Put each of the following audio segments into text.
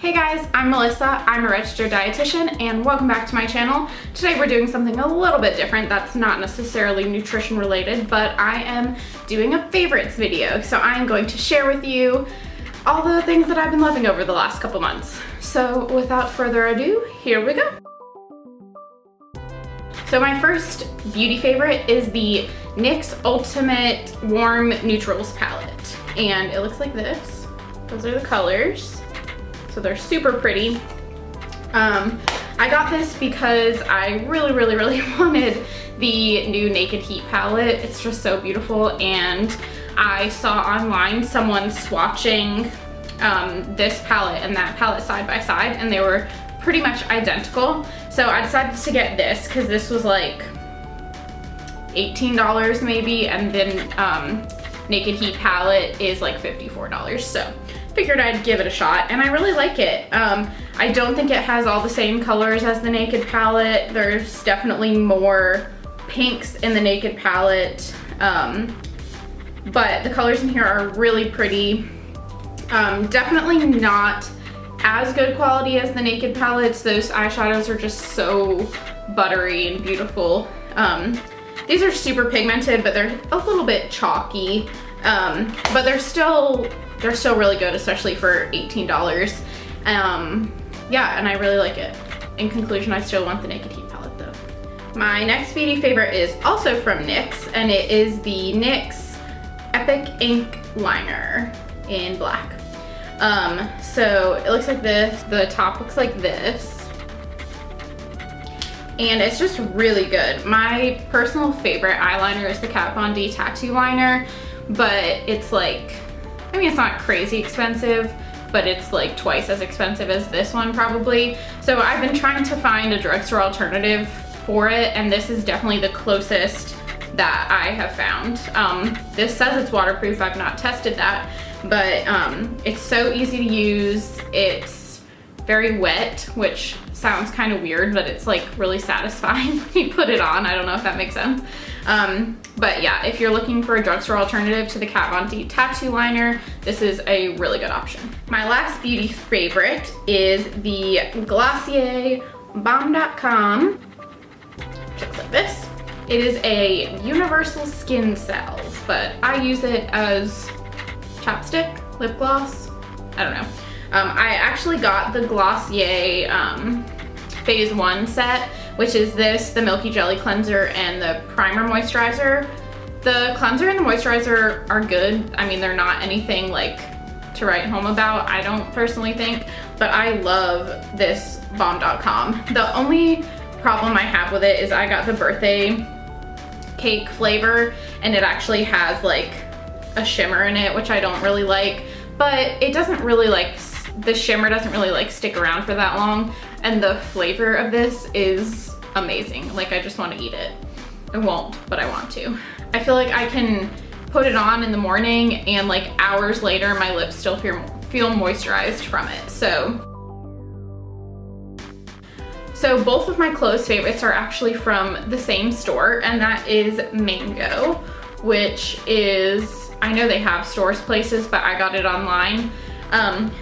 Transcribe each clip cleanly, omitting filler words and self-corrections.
Hey guys, I'm Melissa. I'm a registered dietitian and welcome back to my channel. Today we're doing something a little bit different that's not necessarily nutrition related, but I am doing a favorites video. So I'm going to share with you all the things that I've been loving over the last couple months. So without further ado, here we go. So my first beauty favorite is the NYX Ultimate Warm Neutrals palette. And it looks like this. Those are the colors. So they're super pretty. I got this because I really wanted the new Naked Heat palette. It's just so beautiful, and I saw online someone swatching this palette and that palette side by side, and they were pretty much identical. So I decided to get this because this was like $18 maybe, and then Naked Heat palette is like $54. So figured I'd give it a shot, and I really like it. I don't think it has all the same colors as the Naked palette. There's definitely more pinks in the Naked palette, but the colors in here are really pretty. Definitely not as good quality as the Naked palettes. Those eyeshadows are just so buttery and beautiful. These are super pigmented, but they're a little bit chalky, but they're still really good, especially for $18. Yeah, and I really like it. In conclusion, I still want the Naked Heat palette though. My next beauty favorite is also from NYX, and it is the NYX Epic Ink Liner in black. So it looks like this. The top looks like this. And it's just really good. My personal favorite eyeliner is the Kat Von D Tattoo Liner, but it's like, I mean, it's not crazy expensive, but it's like twice as expensive as this one probably. So I've been trying to find a drugstore alternative for it, and this is definitely the closest that I have found. This says it's waterproof. I've not tested that, but it's so easy to use. It's very wet, which sounds kind of weird, but it's like really satisfying when you put it on. I don't know if that makes sense. But yeah, if you're looking for a drugstore alternative to the Kat Von D Tattoo Liner, this is a really good option. My last beauty favorite is the Glossier Balm.com. Looks like this. It is a universal skin salve, but I use it as chapstick, lip gloss, I don't know. I actually got the Glossier Phase 1 set, which is this, the Milky Jelly Cleanser and the Primer Moisturizer. The cleanser and the moisturizer are good. I mean, they're not anything like to write home about, I don't personally think, but I love this Balm.com. The only problem I have with it is I got the birthday cake flavor, and it actually has like a shimmer in it, which I don't really like, but it doesn't really like, the shimmer doesn't really like stick around for that long, and the flavor of this is amazing. Like, I just want to eat it. I won't, but I want to. I feel like I can put it on in the morning and like hours later my lips still feel moisturized from it. So both of my clothes favorites are actually from the same store, and that is Mango, which is, I know they have stores places, but I got it online.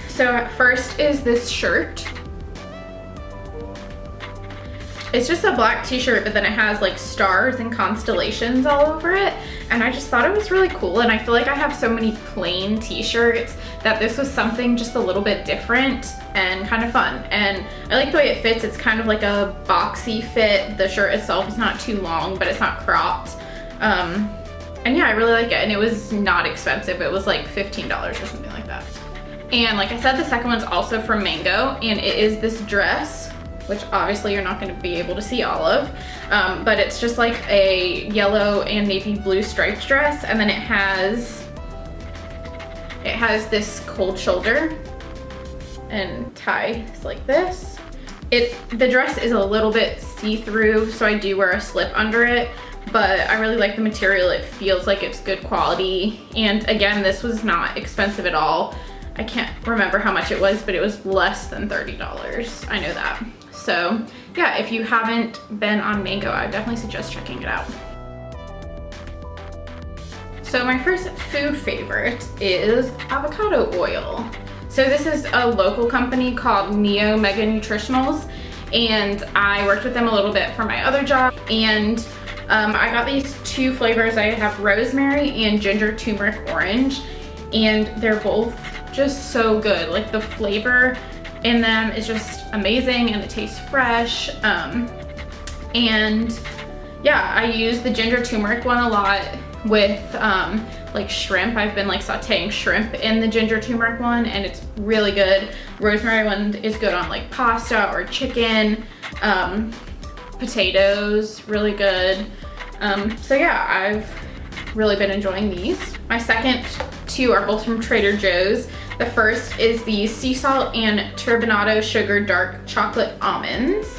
So first is this shirt. It's just a black t-shirt, but then it has like stars and constellations all over it. And I just thought it was really cool. And I feel like I have so many plain t-shirts that this was something just a little bit different and kind of fun. And I like the way it fits. It's kind of like a boxy fit. The shirt itself is not too long, but it's not cropped. And yeah, I really like it. And it was not expensive. It was like $15 or something like that. And like I said, the second one's also from Mango, and it is this dress, which obviously you're not going to be able to see all of, but it's just like a yellow and navy blue striped dress, and then it has this cold shoulder and ties like this. The dress is a little bit see-through, so I do wear a slip under it, but I really like the material. It feels like it's good quality, and again, this was not expensive at all. I can't remember how much it was, but it was less than $30. I know that. So yeah, if you haven't been on Mango, I definitely suggest checking it out. So my first food favorite is avocado oil. So this is a local company called Neo Mega Nutritionals, and I worked with them a little bit for my other job, and I got these 2 flavors. I have rosemary and ginger turmeric orange, and they're both just so good. Like the flavor in them is just amazing and it tastes fresh. And yeah, I use the ginger turmeric one a lot with like shrimp. I've been like sauteing shrimp in the ginger turmeric one and it's really good. Rosemary one is good on like pasta or chicken, potatoes, really good. So yeah, I've really been enjoying these. My second 2 are both from Trader Joe's. The first is the sea salt and turbinado sugar dark chocolate almonds.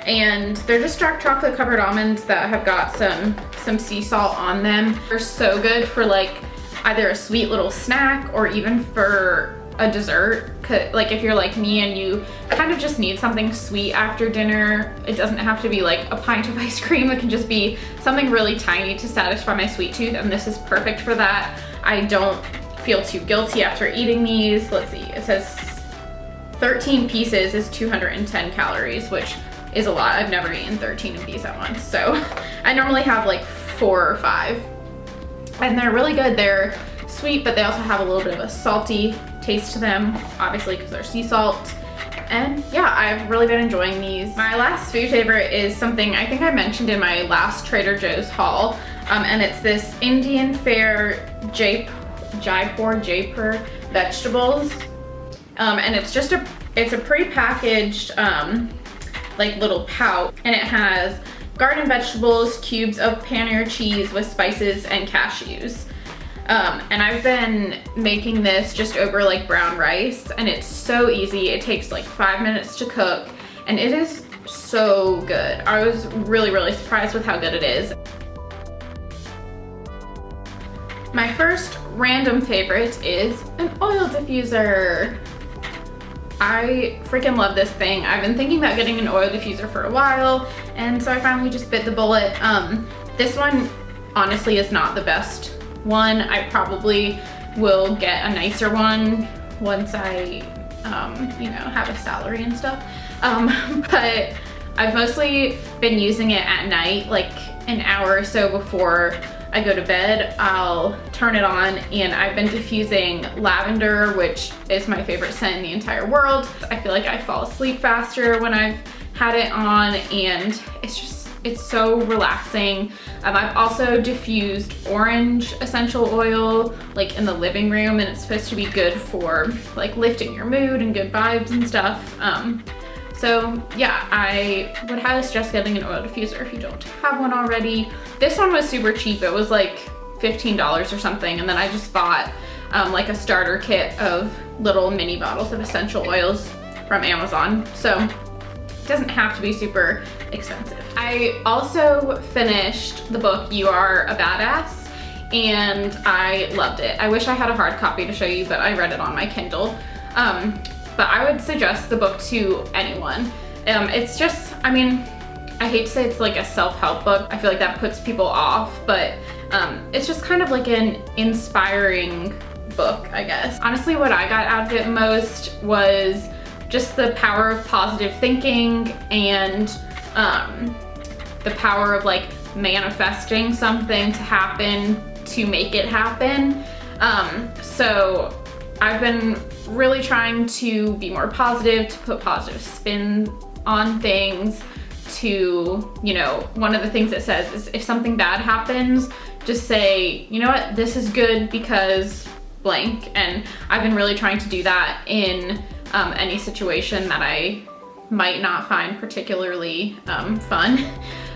And they're just dark chocolate covered almonds that have got some sea salt on them. They're so good for like either a sweet little snack or even for a dessert. Like if you're like me and you kind of just need something sweet after dinner, it doesn't have to be like a pint of ice cream. It can just be something really tiny to satisfy my sweet tooth, and this is perfect for that. I don't feel too guilty after eating these. Let's see, it says 13 pieces is 210 calories, which is a lot. I've never eaten 13 of these at once, so I normally have like 4 or 5. And they're really good. They're sweet, but they also have a little bit of a salty taste to them, obviously because they're sea salt. And yeah, I've really been enjoying these. My last food favorite is something I think I mentioned in my last Trader Joe's haul, and it's this Indian Fare Jaipur vegetables. And it's just it's a pre-packaged like little pouch, and it has garden vegetables, cubes of paneer cheese with spices and cashews. And I've been making this just over like brown rice, and it's so easy. It takes like 5 minutes to cook, and it is so good. I was really surprised with how good it is. My first random favorite is an oil diffuser. I freaking love this thing. I've been thinking about getting an oil diffuser for a while, and so I finally just bit the bullet. This one honestly is not the best one. I probably will get a nicer one once I, you know, have a salary and stuff. But I've mostly been using it at night, like an hour or so before I go to bed. I'll turn it on, and I've been diffusing lavender, which is my favorite scent in the entire world. I feel like I fall asleep faster when I've had it on, and it's so relaxing. I've also diffused orange essential oil like in the living room, and it's supposed to be good for like lifting your mood and good vibes and stuff. So yeah, I would highly suggest getting an oil diffuser if you don't have one already. This one was super cheap. It was like $15 or something, and then I just bought like a starter kit of little mini bottles of essential oils from Amazon. So it doesn't have to be super expensive. I also finished the book You Are a Badass, and I loved it. I wish I had a hard copy to show you, but I read it on my Kindle. But I would suggest the book to anyone. It's just, I mean, I hate to say it's like a self-help book. I feel like that puts people off, but it's just kind of like an inspiring book, I guess. Honestly, what I got out of it most was just the power of positive thinking and the power of like manifesting something to happen to make it happen. So I've been really trying to be more positive, to put positive spin on things, to, you know, one of the things it says is if something bad happens, just say, you know what, this is good because blank. And I've been really trying to do that in any situation that I might not find particularly fun.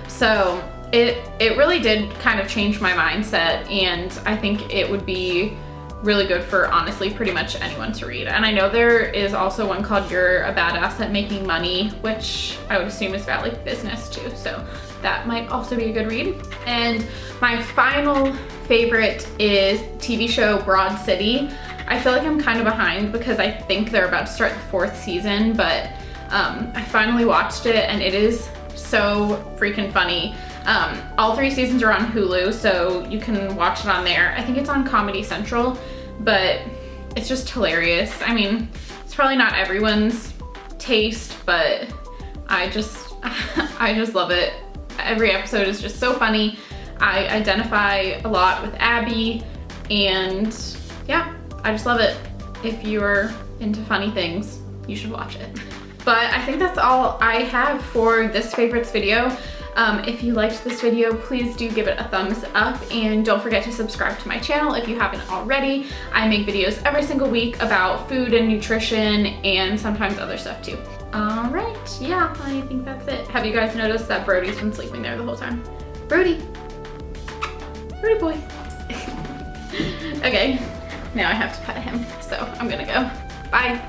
So it really did kind of change my mindset, and I think it would be really good for honestly pretty much anyone to read. And I know there is also one called You're a Badass at Making Money, which I would assume is about like business too, so that might also be a good read. And my final favorite is TV show Broad City. I feel like I'm kind of behind because I think they're about to start the 4th season, but I finally watched it and it is so freaking funny. All 3 seasons are on Hulu, so you can watch it on there. I think it's on Comedy Central, but it's just hilarious. I mean, it's probably not everyone's taste, but I just love it. Every episode is just so funny. I identify a lot with Abby, and yeah, I just love it. If you're into funny things, you should watch it. But I think that's all I have for this favorites video. If you liked this video, please do give it a thumbs up, and don't forget to subscribe to my channel if you haven't already. I make videos every single week about food and nutrition and sometimes other stuff too. All right, yeah, I think that's it. Have you guys noticed that Brody's been sleeping there the whole time? Brody. Brody boy. Okay, now I have to pet him, so I'm gonna go. Bye.